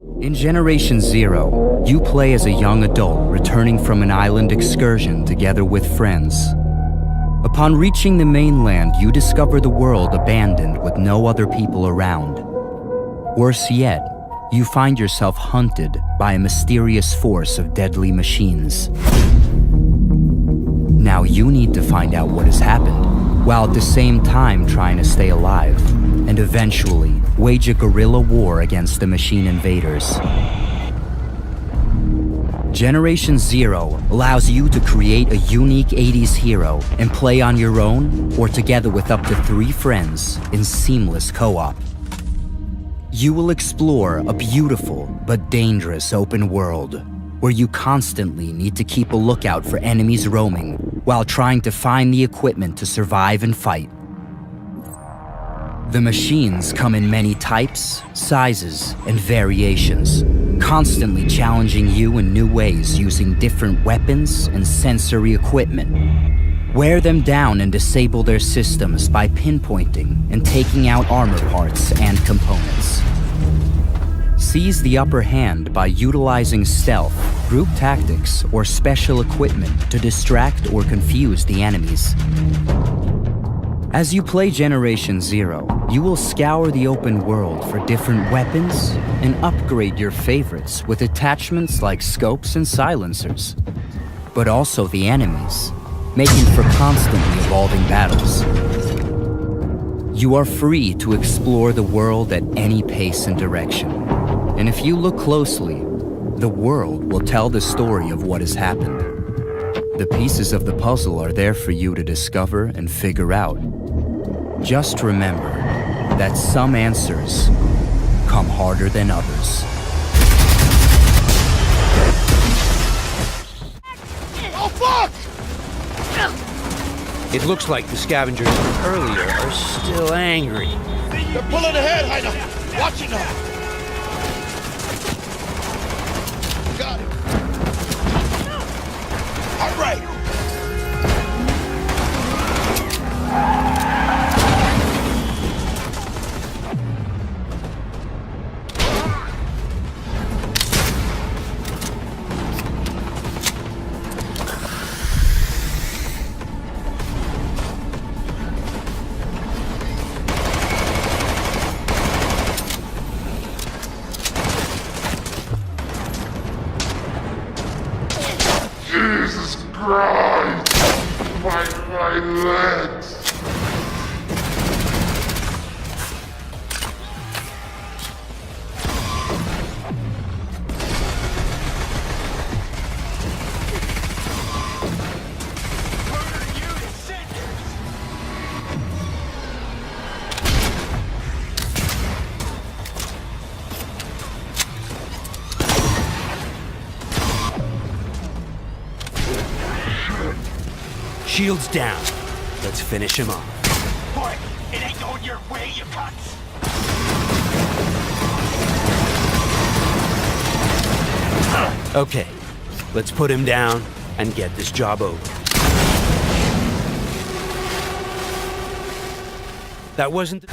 In Generation Zero, you play as a young adult returning from an island excursion together with friends. Upon reaching the mainland, you discover the world abandoned with no other people around. Worse yet, you find yourself hunted by a mysterious force of deadly machines. Now you need to find out what has happened, while at the same time trying to stay alive, and eventually wage a guerrilla war against the machine invaders. Generation Zero allows you to create a unique 80s hero and play on your own or together with up to 3 friends in seamless co-op. You will explore a beautiful but dangerous open world where you constantly need to keep a lookout for enemies roaming while trying to find the equipment to survive and fight. The machines come in many types, sizes, and variations, constantly challenging you in new ways using different weapons and sensory equipment. Wear them down and disable their systems by pinpointing and taking out armor parts and components. Seize the upper hand by utilizing stealth, group tactics, or special equipment to distract or confuse the enemies. As you play Generation Zero, you will scour the open world for different weapons and upgrade your favorites with attachments like scopes and silencers, but also the enemies, making for constantly evolving battles. You are free to explore the world at any pace and direction, and if you look closely, the world will tell the story of what has happened. The pieces of the puzzle are there for you to discover and figure out. Just remember that some answers come harder than others. Oh, fuck! It looks like the scavengers from earlier are still angry. They're pulling ahead, Heiner! Watching them! Got it! All right! Jesus Christ! My legs! Shields down. Let's finish him off. Boy, it ain't going your way, you cunts! Okay, let's put him down and get this job over. That wasn't...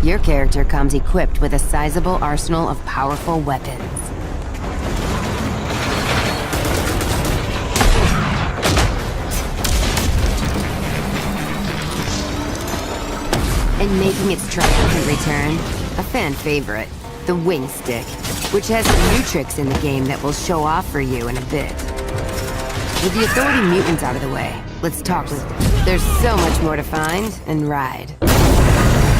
Your character comes equipped with a sizable arsenal of powerful weapons. And making its triumphant return, a fan favorite, the wing stick, which has some new tricks in the game that we'll show off for you in a bit. With the Authority mutants out of the way, let's talk with them. There's so much more to find and ride.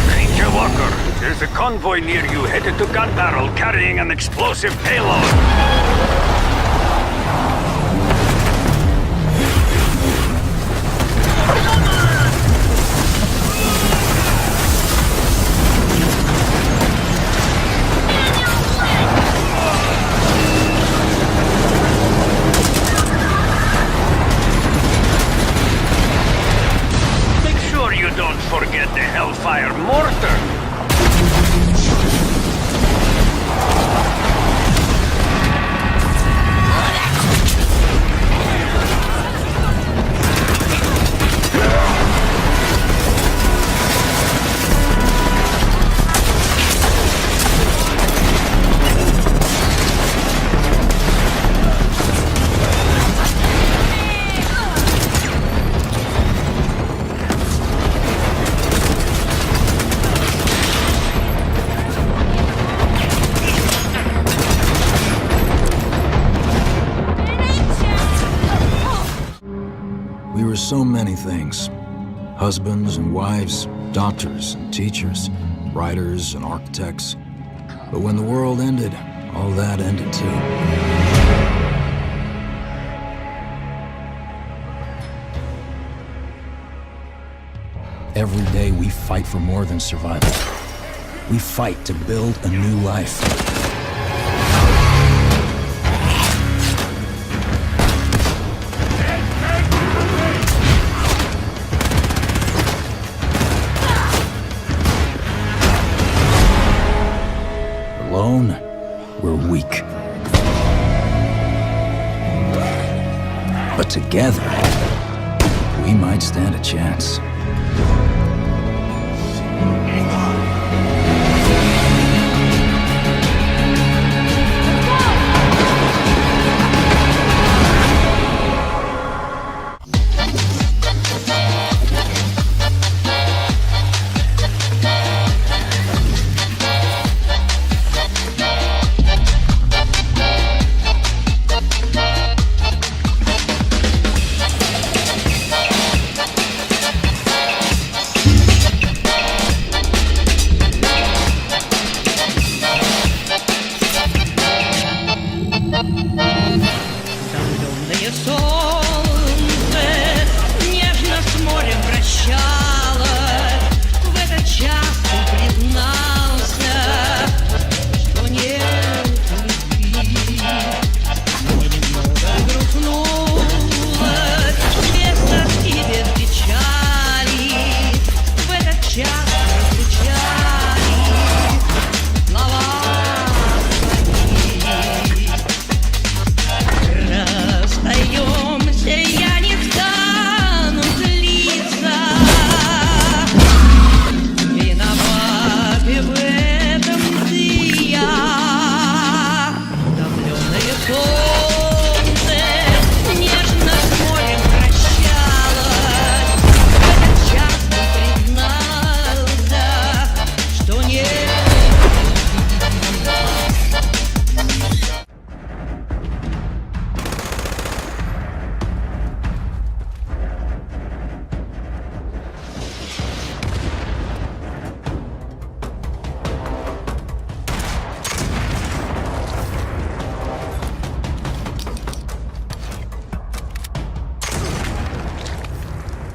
Ranger Walker, there's a convoy near you headed to Gun Barrel carrying an explosive payload. Don't forget the Hellfire Mortar! We were so many things. Husbands and wives, doctors and teachers, writers and architects. But when the world ended, all that ended too. Every day we fight for more than survival. We fight to build a new life. Alone, we're weak. But together, we might stand a chance.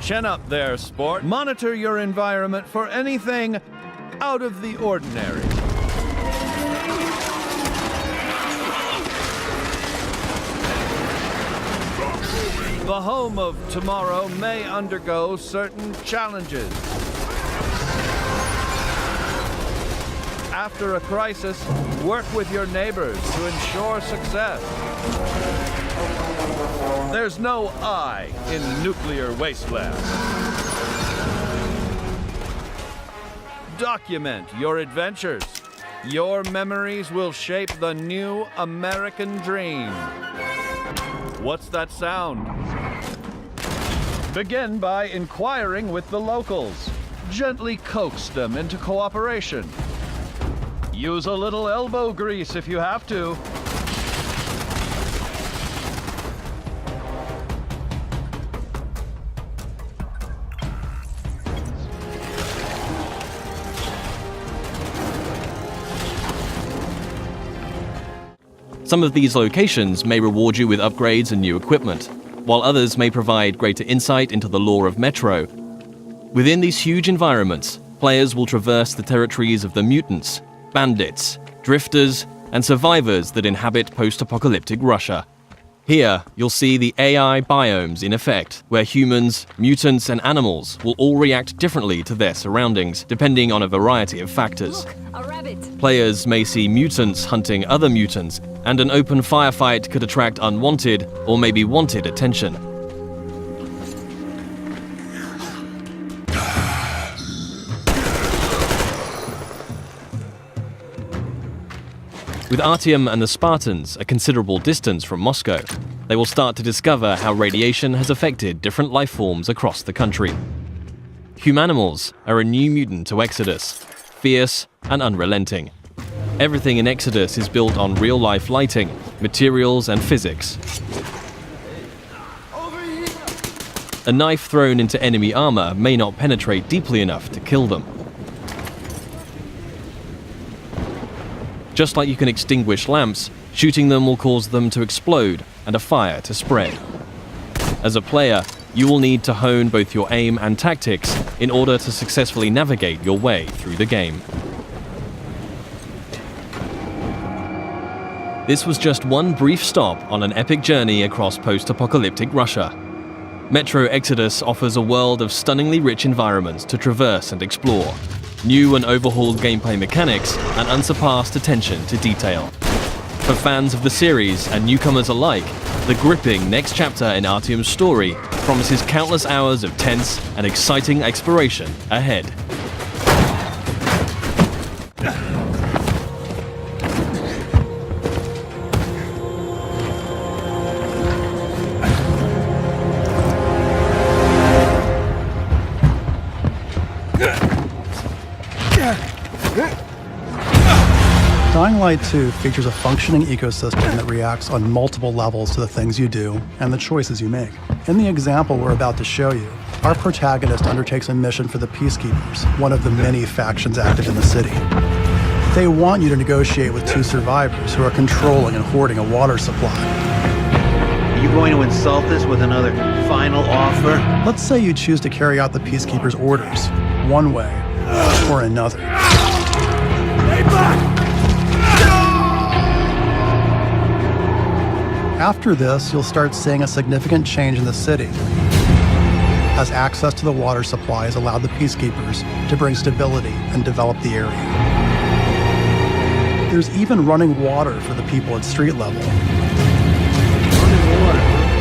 Chin up there, sport. Monitor your environment for anything out of the ordinary. The home of tomorrow may undergo certain challenges. After a crisis, work with your neighbors to ensure success. There's no I in nuclear wasteland. Document your adventures. Your memories will shape the new American dream. What's that sound? Begin by inquiring with the locals. Gently coax them into cooperation. Use a little elbow grease if you have to. Some of these locations may reward you with upgrades and new equipment, while others may provide greater insight into the lore of Metro. Within these huge environments, players will traverse the territories of the mutants, bandits, drifters, and survivors that inhabit post-apocalyptic Russia. Here, you'll see the AI biomes in effect, where humans, mutants, and animals will all react differently to their surroundings, depending on a variety of factors. Look, a rabbit. Players may see mutants hunting other mutants, and an open firefight could attract unwanted or maybe wanted attention. With Artyom and the Spartans a considerable distance from Moscow, they will start to discover how radiation has affected different life forms across the country. Humanimals are a new mutant to Exodus, fierce and unrelenting. Everything in Exodus is built on real-life lighting, materials, and physics. A knife thrown into enemy armor may not penetrate deeply enough to kill them. Just like you can extinguish lamps, shooting them will cause them to explode and a fire to spread. As a player, you will need to hone both your aim and tactics in order to successfully navigate your way through the game. This was just one brief stop on an epic journey across post-apocalyptic Russia. Metro Exodus offers a world of stunningly rich environments to traverse and explore, new and overhauled gameplay mechanics, and unsurpassed attention to detail. For fans of the series and newcomers alike, the gripping next chapter in Artyom's story promises countless hours of tense and exciting exploration ahead. Dying Light 2 features a functioning ecosystem that reacts on multiple levels to the things you do and the choices you make. In the example we're about to show you, our protagonist undertakes a mission for the Peacekeepers, one of the many factions active in the city. They want you to negotiate with two survivors who are controlling and hoarding a water supply. Are you going to insult us with another final offer? Let's say you choose to carry out the Peacekeepers' orders, one way or another. Stay back! After this, you'll start seeing a significant change in the city, as access to the water supply has allowed the Peacekeepers to bring stability and develop the area. There's even running water for the people at street level.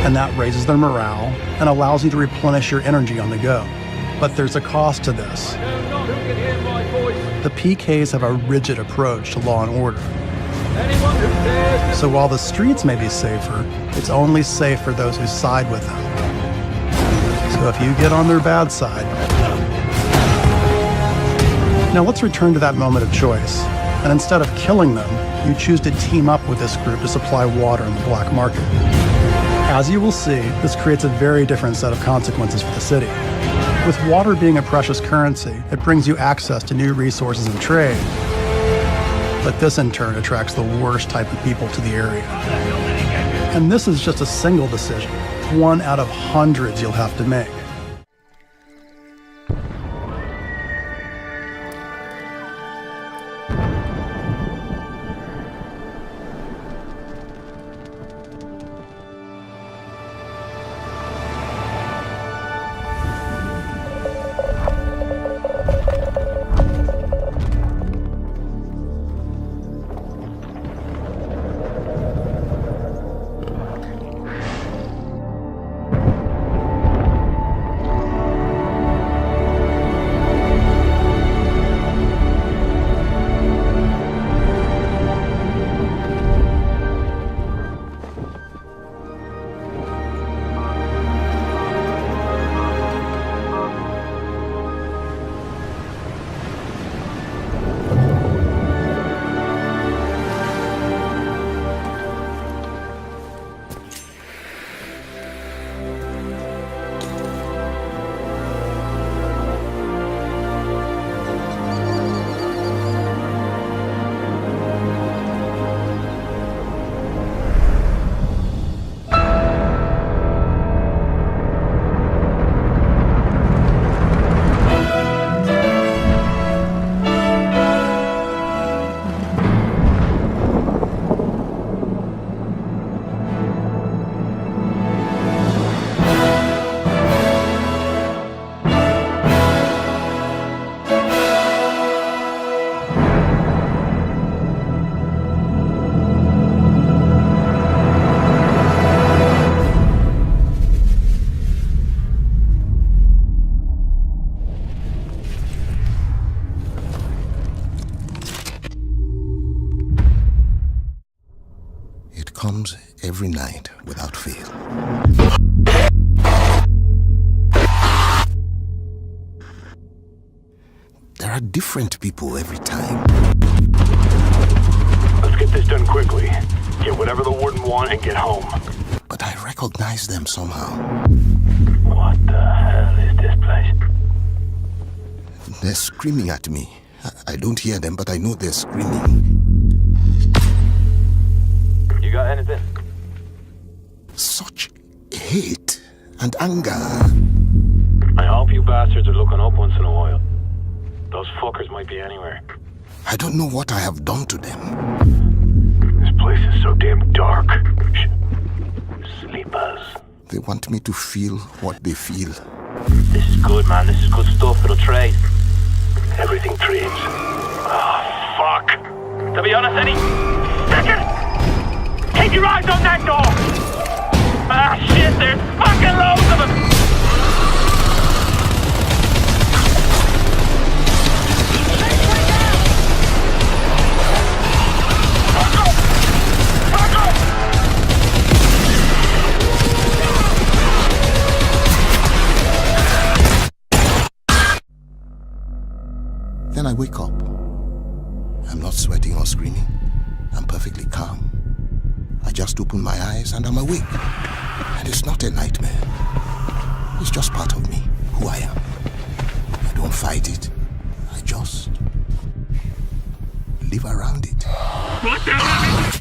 And that raises their morale and allows you to replenish your energy on the go. But there's a cost to this. The PKs have a rigid approach to law and order. So while the streets may be safer, it's only safe for those who side with them. So if you get on their bad side... Now let's return to that moment of choice. And instead of killing them, you choose to team up with this group to supply water in the black market. As you will see, this creates a very different set of consequences for the city. With water being a precious currency, it brings you access to new resources and trade. But this in turn attracts the worst type of people to the area. And this is just a single decision, one out of hundreds you'll have to make. comes every night without fail. There are different people every time. Let's get this done quickly. Get whatever the warden want and get home. But I recognize them somehow. What the hell is this place? They're screaming at me. I don't hear them, but I know they're screaming. You got anything? Such hate and anger. I hope you bastards are looking up once in a while. Those fuckers might be anywhere. I don't know what I have done to them. This place is so damn dark. Sleepers. They want me to feel what they feel. This is good, man. This is good stuff. It'll trade. Everything trades. Oh, fuck. To be honest, any second, keep your eyes on that door. Ah, shit, there's fucking loads of them. Then I wake up. I'm not sweating or screaming. I'm perfectly calm. I just open my eyes and I'm awake. And it's not a nightmare. It's just part of me, who I am. I don't fight it. I just live around it. What the hell?